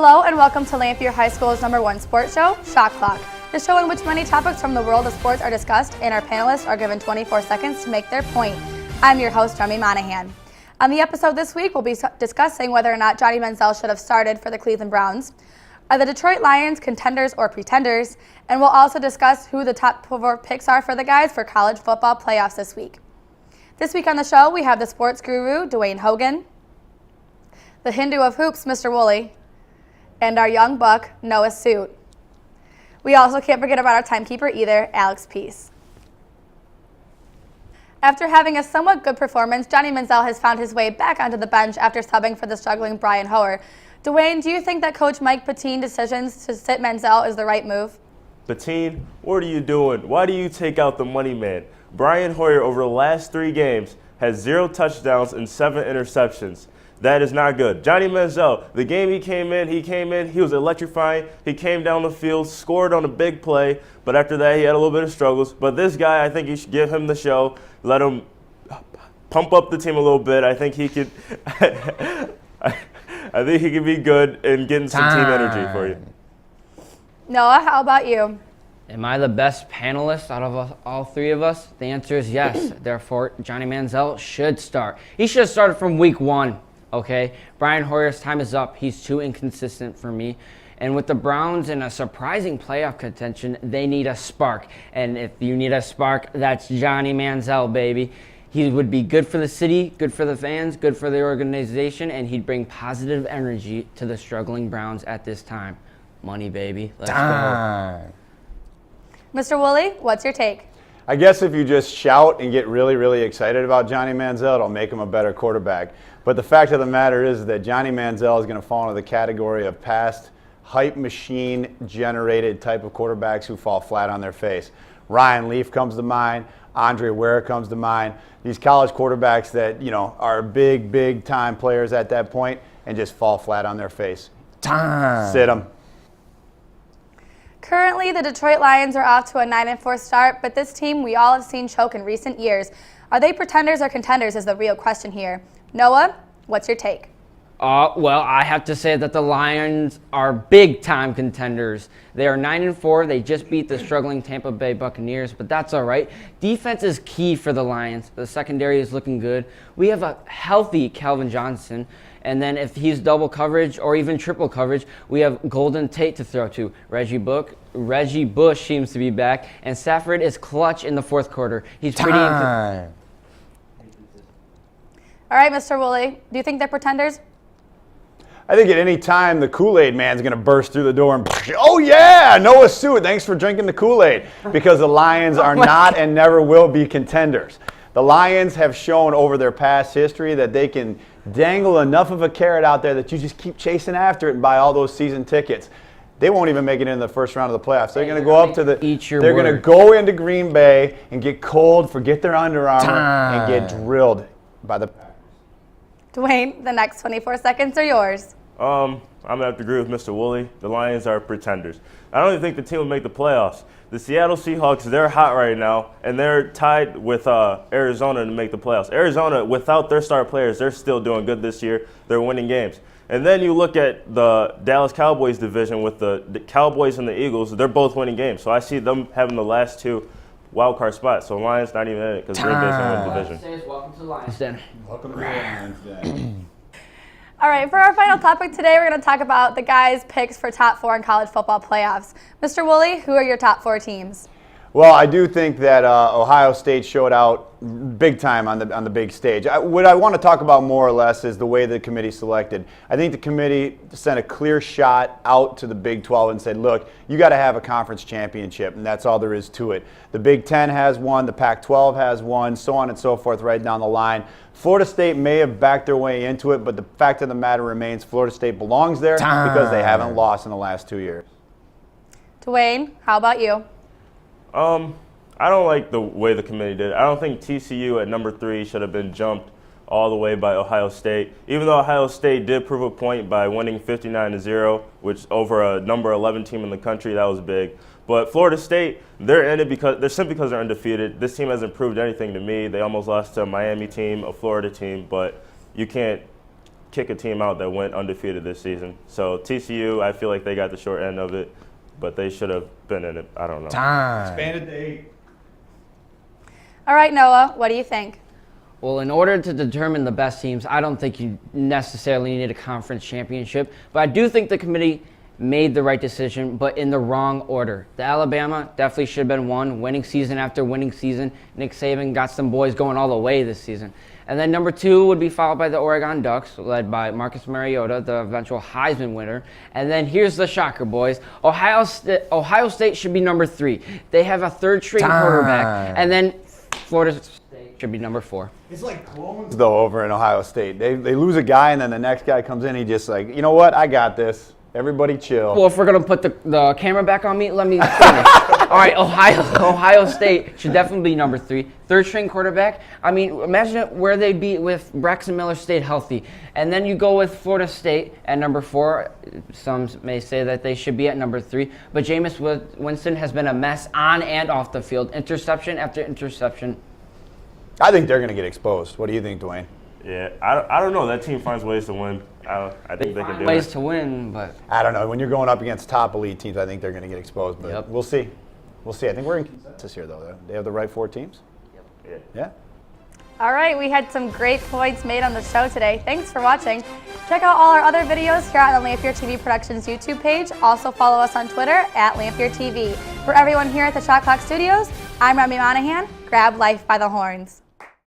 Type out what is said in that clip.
Hello and welcome to Lamphere High School's #1 sports show, Shot Clock, the show in which many topics from the world of sports are discussed and our panelists are given 24 seconds to make their point. I'm your host, Remi. On the episode this week, we'll be discussing whether or not Johnny Manziel should have started for the Cleveland Browns. Are the Detroit Lions contenders or pretenders? And we'll also discuss who the top 4 picks are for the guys for college football playoffs this week. This week on the show, we have the sports guru, Dwayne Hogan, the Hindu of hoops, Mr. Woolley, and our young buck, Noah Suit. We also can't forget about our timekeeper either, Alex Peace. After having a somewhat good performance, Johnny Manziel has found his way back onto the bench after subbing for the struggling Brian Hoyer. Dwayne, do you think that Coach Mike Pateen's decisions to sit Manziel is the right move? Pateen, what are you doing? Why do you take out the money man? Brian Hoyer over the last 3 games has 0 touchdowns and 7 interceptions. That is not good. Johnny Manziel, the game he came in, he was electrifying. He came down the field, scored on a big play, but after that he had a little bit of struggles. But this guy, I think you should give him the show, let him pump up the team a little bit. I think he could I think he could be good in getting some team energy for you. Noah, how about you? Am I the best panelist out of all 3 of us? The answer is yes. Therefore, Johnny Manziel should start. He should have started from week 1. Okay, Brian Hoyer's time is up. He's too inconsistent for me. And with the Browns in a surprising playoff contention, they need a spark. And if you need a spark, that's Johnny Manziel, baby. He would be good for the city, good for the fans, good for the organization, and he'd bring positive energy to the struggling Browns at this time. Money, baby. Let's go. Mr. Woolley, what's your take? I guess if you just shout and get really, really excited about Johnny Manziel, it'll make him a better quarterback. But the fact of the matter is that Johnny Manziel is going to fall into the category of past hype machine generated type of quarterbacks who fall flat on their face. Ryan Leaf comes to mind. Andre Ware comes to mind. These college quarterbacks that, are big time players at that point and just fall flat on their face. Sit them. Currently, the Detroit Lions are off to a 9-4 start, but this team we all have seen choke in recent years. Are they pretenders or contenders is the real question here. Noah, what's your take? Well, I have to say that the Lions are big-time contenders. They are 9-4. They just beat the struggling Tampa Bay Buccaneers, but that's all right. Defense is key for the Lions. The secondary is looking good. We have a healthy Calvin Johnson, and then if he's double coverage or even triple coverage, we have Golden Tate to throw to. Reggie Bush seems to be back, and Stafford is clutch in the 4th quarter. He's pretty All right, Mr. Woolley, do you think they're pretenders? I think at any time the Kool-Aid man's going to burst through the door and, oh yeah, Noah Suit, thanks for drinking the Kool-Aid. Because the Lions are not and never will be contenders. The Lions have shown over their past history that they can dangle enough of a carrot out there that you just keep chasing after it and buy all those season tickets. They won't even make it into the first round of the playoffs. They're going to go up to they're going to go into Green Bay and get cold, forget their Under Armour, and get drilled by the Dwayne, the next 24 seconds are yours. I'm going to have to agree with Mr. Woolley. The Lions are pretenders. I don't even think the team will make the playoffs. The Seattle Seahawks, they're hot right now, and they're tied with Arizona to make the playoffs. Arizona, without their star players, they're still doing good this year. They're winning games. And then you look at the Dallas Cowboys division with the Cowboys and the Eagles. They're both winning games. So I see them having the last 2 wild card spots. So Lions not even in it because Green Bay's going to win the division. Welcome to the Lions Den. Welcome to the Lions Den. All right, for our final topic today, we're going to talk about the guys' picks for top 4 in college football playoffs. Mr. Woolley, who are your top 4 teams? Well, I do think that Ohio State showed out big time on the big stage. What I want to talk about more or less is the way the committee selected. I think the committee sent a clear shot out to the Big 12 and said, look, you got to have a conference championship, and that's all there is to it. The Big 10 has one, the Pac-12 has one, so on and so forth right down the line. Florida State may have backed their way into it, but the fact of the matter remains Florida State belongs there because they haven't lost in the last 2 years. Dwayne, how about you? I don't like the way the committee did it. I don't think TCU at number 3 should have been jumped all the way by Ohio State. Even though Ohio State did prove a point by winning 59-0, which over a number 11 team in the country, that was big. But Florida State, they're in it simply because they're undefeated. This team hasn't proved anything to me. They almost lost to a Miami team, a Florida team, but you can't kick a team out that went undefeated this season. So TCU, I feel like they got the short end of it, but they should have been in it. I don't know. Expanded to 8. All right, Noah, what do you think? Well, in order to determine the best teams, I don't think you necessarily need a conference championship, but I do think the committee made the right decision, but in the wrong order. The Alabama definitely should have been 1, winning season after winning season. Nick Saban got some boys going all the way this season. And then number 2 would be followed by the Oregon Ducks, led by Marcus Mariota, the eventual Heisman winner. And then here's the shocker, boys. Ohio State should be number 3. They have a third-string quarterback. And then Florida State should be number 4. It's like clones, though, over in Ohio State. They lose a guy, and then the next guy comes in. He just like, you know what? I got this. Everybody chill. Well, if we're going to put the camera back on me, let me finish. All right, Ohio State should definitely be number 3. Third-string quarterback. I mean, imagine where they'd be with Braxton Miller stayed healthy. And then you go with Florida State at number 4. Some may say that they should be at number 3. But Jameis Winston has been a mess on and off the field. Interception after interception. I think they're going to get exposed. What do you think, Dwayne? Yeah, I don't know. That team finds ways to win. I think they can do it. Ways to win, but I don't know. When you're going up against top elite teams, I think they're going to get exposed. But Yep. we'll see. We'll see. I think we're in consensus here, though. They have the right 4 teams? Yeah. All right, we had some great points made on the show today. Thanks for watching. Check out all our other videos here on the Lamphere TV Productions YouTube page. Also follow us on Twitter at LamphereTV. For everyone here at the Shot Clock Studios, I'm Remi Monahan. Grab life by the horns.